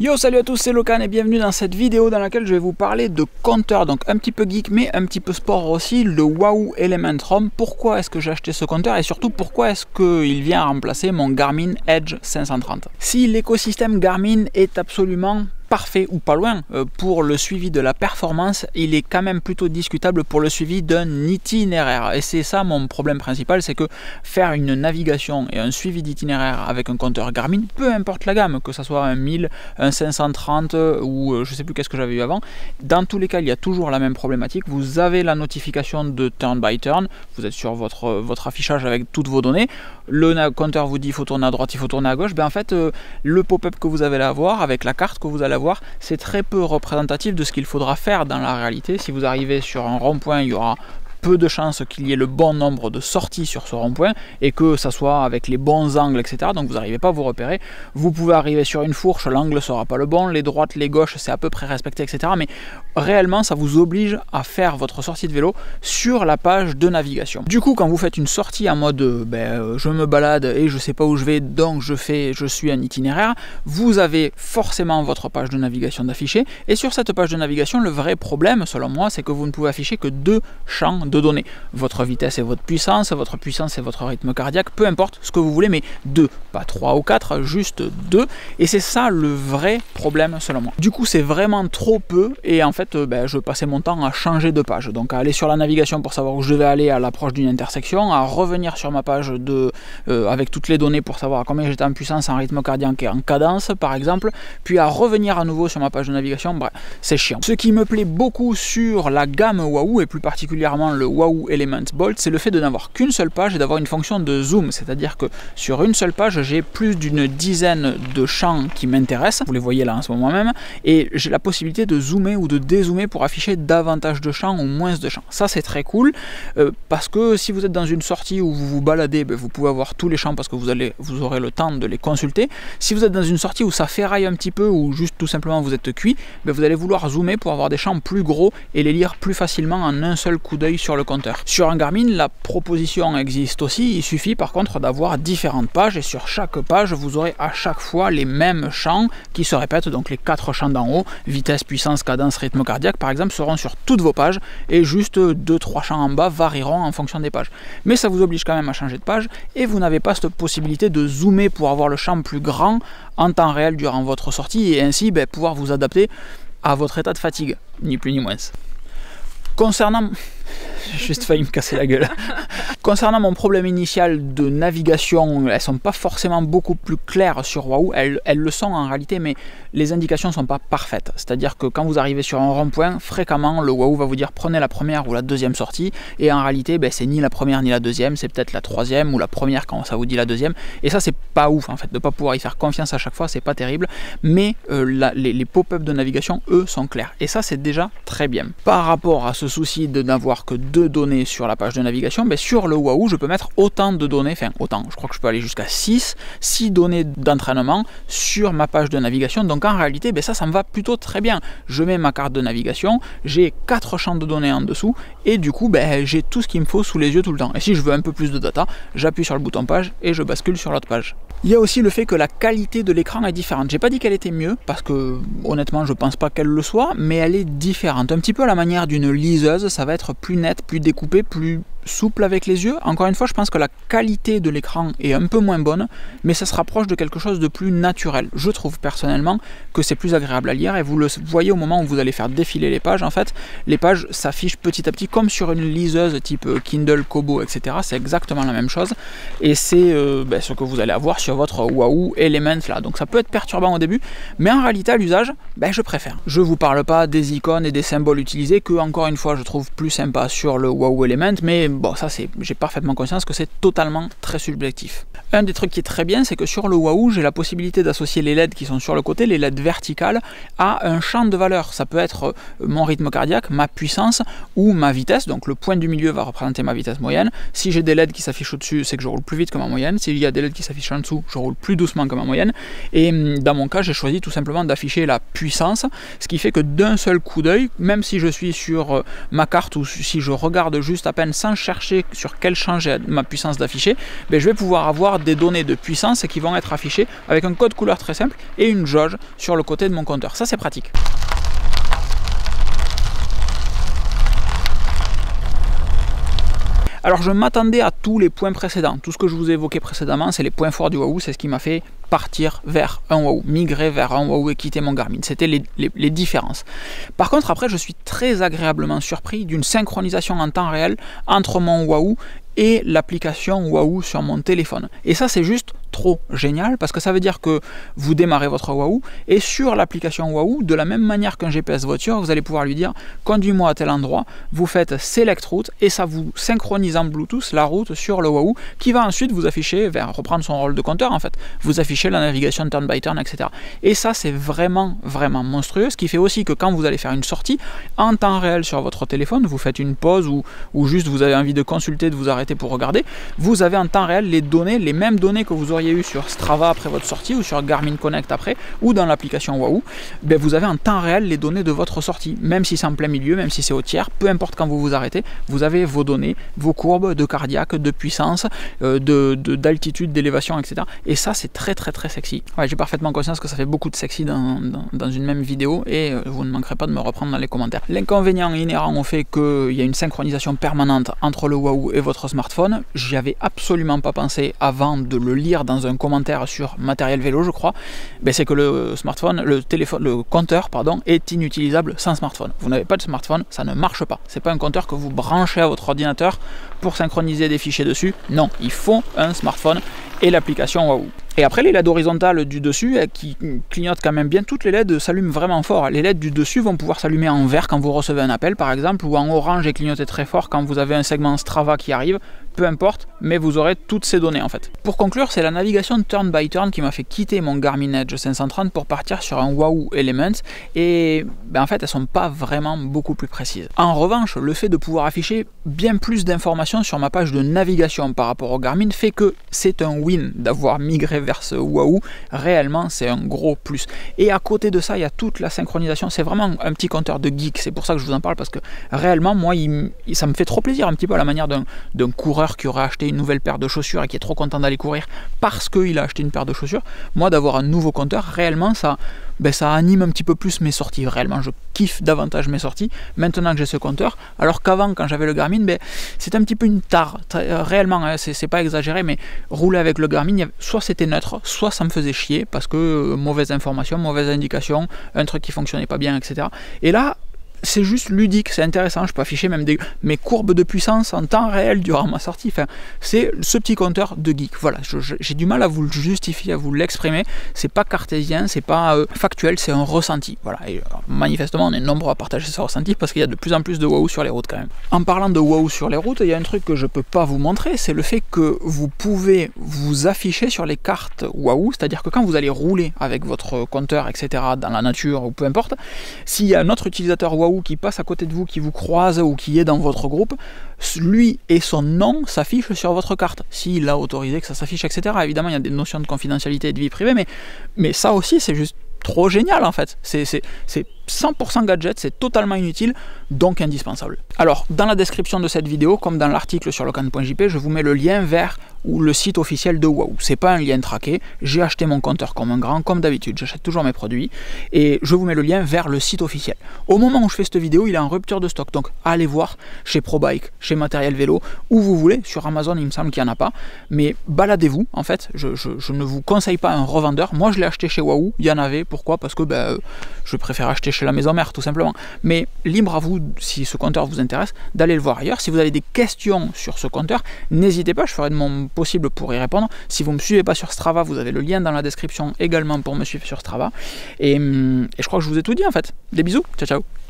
Yo, salut à tous, c'est Locan et bienvenue dans cette vidéo dans laquelle je vais vous parler de compteur, donc un petit peu geek mais un petit peu sport aussi, le Wahoo Element ROM. Pourquoi est-ce que j'ai acheté ce compteur et surtout pourquoi est-ce qu'il vient remplacer mon Garmin Edge 530. Si l'écosystème Garmin est absolument parfait ou pas loin pour le suivi de la performance, il est quand même plutôt discutable pour le suivi d'un itinéraire. Et c'est ça mon problème principal, c'est que faire une navigation et un suivi d'itinéraire avec un compteur Garmin, peu importe la gamme, que ce soit un 1000, un 530 ou je sais plus qu'est-ce que j'avais eu avant, dans tous les cas il y a toujours la même problématique. Vous avez la notification de turn by turn, vous êtes sur votre affichage avec toutes vos données, le compteur vous dit il faut tourner à droite, il faut tourner à gauche, ben en fait le pop-up que vous allez avoir avec la carte que vous allez avoir, c'est très peu représentatif de ce qu'il faudra faire dans la réalité. Si vous arrivez sur un rond-point, il y aura peu de chances qu'il y ait le bon nombre de sorties sur ce rond-point et que ça soit avec les bons angles, etc. Donc vous n'arrivez pas à vous repérer. Vous pouvez arriver sur une fourche, l'angle ne sera pas le bon, les droites, les gauches, c'est à peu près respecté, etc. Mais réellement, ça vous oblige à faire votre sortie de vélo sur la page de navigation. Du coup, quand vous faites une sortie en mode je me balade et je sais pas où je vais, donc je suis un itinéraire, vous avez forcément votre page de navigation d'afficher. Et sur cette page de navigation, le vrai problème, selon moi, c'est que vous ne pouvez afficher que deux champs de données, votre vitesse et votre puissance et votre rythme cardiaque, peu importe ce que vous voulez, mais deux, pas 3 ou 4, juste 2, et c'est ça le vrai problème selon moi. Du coup c'est vraiment trop peu, et en fait je passais mon temps à changer de page, donc à aller sur la navigation pour savoir où je devais aller à l'approche d'une intersection, à revenir sur ma page avec toutes les données pour savoir combien j'étais en puissance, en rythme cardiaque et en cadence par exemple, puis à revenir à nouveau sur ma page de navigation. Bref, c'est chiant. Ce qui me plaît beaucoup sur la gamme Wahoo, et plus particulièrement le Wahoo Element Bolt, c'est le fait de n'avoir qu'une seule page et d'avoir une fonction de zoom, c'est-à-dire que sur une seule page j'ai plus d'une dizaine de champs qui m'intéressent, vous les voyez là en ce moment même, et j'ai la possibilité de zoomer ou de dézoomer pour afficher davantage de champs ou moins de champs. Ça c'est très cool, parce que si vous êtes dans une sortie où vous vous baladez, vous pouvez avoir tous les champs parce que vous aurez le temps de les consulter. Si vous êtes dans une sortie où ça ferraille un petit peu ou juste tout simplement vous êtes cuit, vous allez vouloir zoomer pour avoir des champs plus gros et les lire plus facilement en un seul coup d'œil sur le compteur. Sur un Garmin, la proposition existe aussi, il suffit par contre d'avoir différentes pages, et sur chaque page vous aurez à chaque fois les mêmes champs qui se répètent, donc les 4 champs d'en haut, vitesse, puissance, cadence, rythme cardiaque par exemple, seront sur toutes vos pages, et juste 2-3 champs en bas varieront en fonction des pages. Mais ça vous oblige quand même à changer de page, et vous n'avez pas cette possibilité de zoomer pour avoir le champ plus grand en temps réel durant votre sortie, et ainsi pouvoir vous adapter à votre état de fatigue, ni plus ni moins. Concernant... J'ai juste failli me casser la gueule. Concernant mon problème initial de navigation, elles sont pas forcément beaucoup plus claires sur Wahoo, elles le sont en réalité, mais les indications sont pas parfaites. C'est-à-dire que quand vous arrivez sur un rond-point, fréquemment le Wahoo va vous dire prenez la première ou la deuxième sortie, et en réalité c'est ni la première ni la deuxième, c'est peut-être la troisième ou la première quand ça vous dit la deuxième, et ça c'est pas ouf en fait, de pas pouvoir y faire confiance à chaque fois, c'est pas terrible, mais les pop-up de navigation eux sont clairs, et ça c'est déjà très bien. Par rapport à ce souci de n'avoir que 2 données sur la page de navigation, sur le Wahoo je peux mettre autant de données, enfin autant, je crois que je peux aller jusqu'à 6 données d'entraînement sur ma page de navigation, donc en réalité ça me va plutôt très bien. Je mets ma carte de navigation, j'ai 4 champs de données en dessous, et du coup j'ai tout ce qu'il me faut sous les yeux tout le temps, et si je veux un peu plus de data, j'appuie sur le bouton page et je bascule sur l'autre page. Il y a aussi le fait que la qualité de l'écran est différente. J'ai pas dit qu'elle était mieux, parce que honnêtement je pense pas qu'elle le soit, mais elle est différente. Un petit peu à la manière d'une liseuse, ça va être plus net, plus découpé, plus souple avec les yeux. Encore une fois, je pense que la qualité de l'écran est un peu moins bonne, mais ça se rapproche de quelque chose de plus naturel. Je trouve personnellement que c'est plus agréable à lire, et vous le voyez au moment où vous allez faire défiler les pages, en fait, les pages s'affichent petit à petit comme sur une liseuse type Kindle, Kobo, etc. C'est exactement la même chose, et c'est ce que vous allez avoir sur votre Wahoo Element là. Donc ça peut être perturbant au début, mais en réalité à l'usage, je préfère. Je vous parle pas des icônes et des symboles utilisés que, encore une fois, je trouve plus sympa sur le Wahoo Element, mais bon, ça j'ai parfaitement conscience que c'est totalement très subjectif. Un des trucs qui est très bien, c'est que sur le Wahoo, j'ai la possibilité d'associer les LED qui sont sur le côté, les LED verticales, à un champ de valeur. Ça peut être mon rythme cardiaque, ma puissance ou ma vitesse, donc le point du milieu va représenter ma vitesse moyenne. Si j'ai des LED qui s'affichent au-dessus, c'est que je roule plus vite que ma moyenne. S'il y a des LED qui s'affichent en dessous, je roule plus doucement que ma moyenne. Et dans mon cas, j'ai choisi tout simplement d'afficher la puissance, ce qui fait que d'un seul coup d'œil, même si je suis sur ma carte ou si je regarde juste à peine sans chercher sur quel champ j'ai ma puissance d'afficher, ben, je vais pouvoir avoir des données de puissance qui vont être affichées avec un code couleur très simple et une jauge sur le côté de mon compteur. Ça, c'est pratique. Alors je m'attendais à tous les points précédents. Tout ce que je vous ai évoqué précédemment, c'est les points forts du Wahoo, c'est ce qui m'a fait partir vers un Wahoo, migrer vers un Wahoo et quitter mon Garmin. C'était les différences. Par contre, après, je suis très agréablement surpris d'une synchronisation en temps réel entre mon Wahoo et l'application Wahoo sur mon téléphone. Et ça, c'est juste trop génial parce que ça veut dire que vous démarrez votre Wahoo et sur l'application Wahoo, de la même manière qu'un GPS voiture, vous allez pouvoir lui dire conduis-moi à tel endroit, vous faites select route et ça vous synchronise en Bluetooth la route sur le Wahoo qui va ensuite vous afficher, reprendre son rôle de compteur en fait, vous afficher la navigation turn by turn, etc. Et ça, c'est vraiment monstrueux, ce qui fait aussi que quand vous allez faire une sortie en temps réel sur votre téléphone, vous faites une pause ou juste vous avez envie de consulter, de vous arrêter pour regarder, vous avez en temps réel les données, les mêmes données que vous auriez eu sur Strava après votre sortie ou sur Garmin Connect après ou dans l'application Wahoo, ben vous avez en temps réel les données de votre sortie, même si c'est en plein milieu, même si c'est au tiers, peu importe quand vous vous arrêtez, vous avez vos données, vos courbes de cardiaque, de puissance, d'altitude, d'élévation, etc. Et ça, c'est très sexy. Ouais, j'ai parfaitement conscience que ça fait beaucoup de sexy dans une même vidéo et vous ne manquerez pas de me reprendre dans les commentaires. L'inconvénient inhérent au fait qu'il y a une synchronisation permanente entre le Wahoo et votre smartphone, j'y avais absolument pas pensé avant de le lire dans un commentaire sur Matériel Vélo, je crois, ben c'est que le smartphone, le compteur, pardon, est inutilisable sans smartphone. Vous n'avez pas de smartphone, ça ne marche pas. C'est pas un compteur que vous branchez à votre ordinateur pour synchroniser des fichiers dessus. Non, il faut un smartphone et l'application Wahoo. Et après, les LED horizontales du dessus, qui clignotent quand même bien, toutes les LED s'allument vraiment fort. Les LED du dessus vont pouvoir s'allumer en vert quand vous recevez un appel, par exemple, ou en orange et clignoter très fort quand vous avez un segment Strava qui arrive. Peu importe, mais vous aurez toutes ces données en fait. Pour conclure, c'est la navigation turn by turn qui m'a fait quitter mon Garmin Edge 530 pour partir sur un Wahoo Element et ben, en fait elles sont pas vraiment beaucoup plus précises. En revanche, le fait de pouvoir afficher bien plus d'informations sur ma page de navigation par rapport au Garmin fait que c'est un win d'avoir migré vers ce Wahoo. Réellement, c'est un gros plus. Et à côté de ça, il y a toute la synchronisation. C'est vraiment un petit compteur de geek. C'est pour ça que je vous en parle parce que réellement, moi, ça me fait trop plaisir un petit peu à la manière d'un coureur qui aurait acheté une nouvelle paire de chaussures et qui est trop content d'aller courir parce qu'il a acheté une paire de chaussures. Moi, d'avoir un nouveau compteur, réellement, ça anime un petit peu plus mes sorties. Réellement, je kiffe davantage mes sorties maintenant que j'ai ce compteur. Alors qu'avant, quand j'avais le Garmin, c'était un petit peu une tare. Réellement, hein, c'est pas exagéré, mais rouler avec le Garmin, soit c'était neutre, soit ça me faisait chier parce que mauvaise information, mauvaise indication, un truc qui fonctionnait pas bien, etc. Et là, c'est juste ludique, c'est intéressant, je peux afficher même mes courbes de puissance en temps réel durant ma sortie. Enfin, c'est ce petit compteur de geek. Voilà, j'ai du mal à vous le justifier, à vous l'exprimer. C'est pas cartésien, c'est pas factuel, c'est un ressenti. Voilà, et manifestement, on est nombreux à partager ce ressenti parce qu'il y a de plus en plus de Wahoo sur les routes quand même. En parlant de Wahoo sur les routes, il y a un truc que je peux pas vous montrer, c'est le fait que vous pouvez vous afficher sur les cartes Wahoo, c'est-à-dire que quand vous allez rouler avec votre compteur, etc., dans la nature ou peu importe, s'il y a un autre utilisateur Wahoo qui passe à côté de vous, qui vous croise ou qui est dans votre groupe, lui et son nom s'affichent sur votre carte. S'il a autorisé que ça s'affiche, etc. Évidemment, il y a des notions de confidentialité et de vie privée, mais ça aussi, c'est juste trop génial en fait. C'est 100% gadget, c'est totalement inutile, donc indispensable. Alors, dans la description de cette vidéo, comme dans l'article sur locan.jp, je vous mets le lien vers le site officiel de Wahoo. C'est pas un lien traqué, j'ai acheté mon compteur comme un grand, comme d'habitude, j'achète toujours mes produits, et je vous mets le lien vers le site officiel. Au moment où je fais cette vidéo, il est en rupture de stock, donc allez voir chez ProBike, chez Matériel Vélo, où vous voulez, sur Amazon il me semble qu'il n'y en a pas, mais baladez-vous, en fait, je ne vous conseille pas un revendeur, moi je l'ai acheté chez Wahoo, il y en avait, pourquoi? Parce que je préfère acheter chez la maison mère tout simplement, mais libre à vous, si ce compteur vous intéresse, d'aller le voir ailleurs. Si vous avez des questions sur ce compteur, n'hésitez pas, je ferai de mon possible pour y répondre. Si vous ne me suivez pas sur Strava, vous avez le lien dans la description également pour me suivre sur Strava, et je crois que je vous ai tout dit en fait. Des bisous, ciao ciao.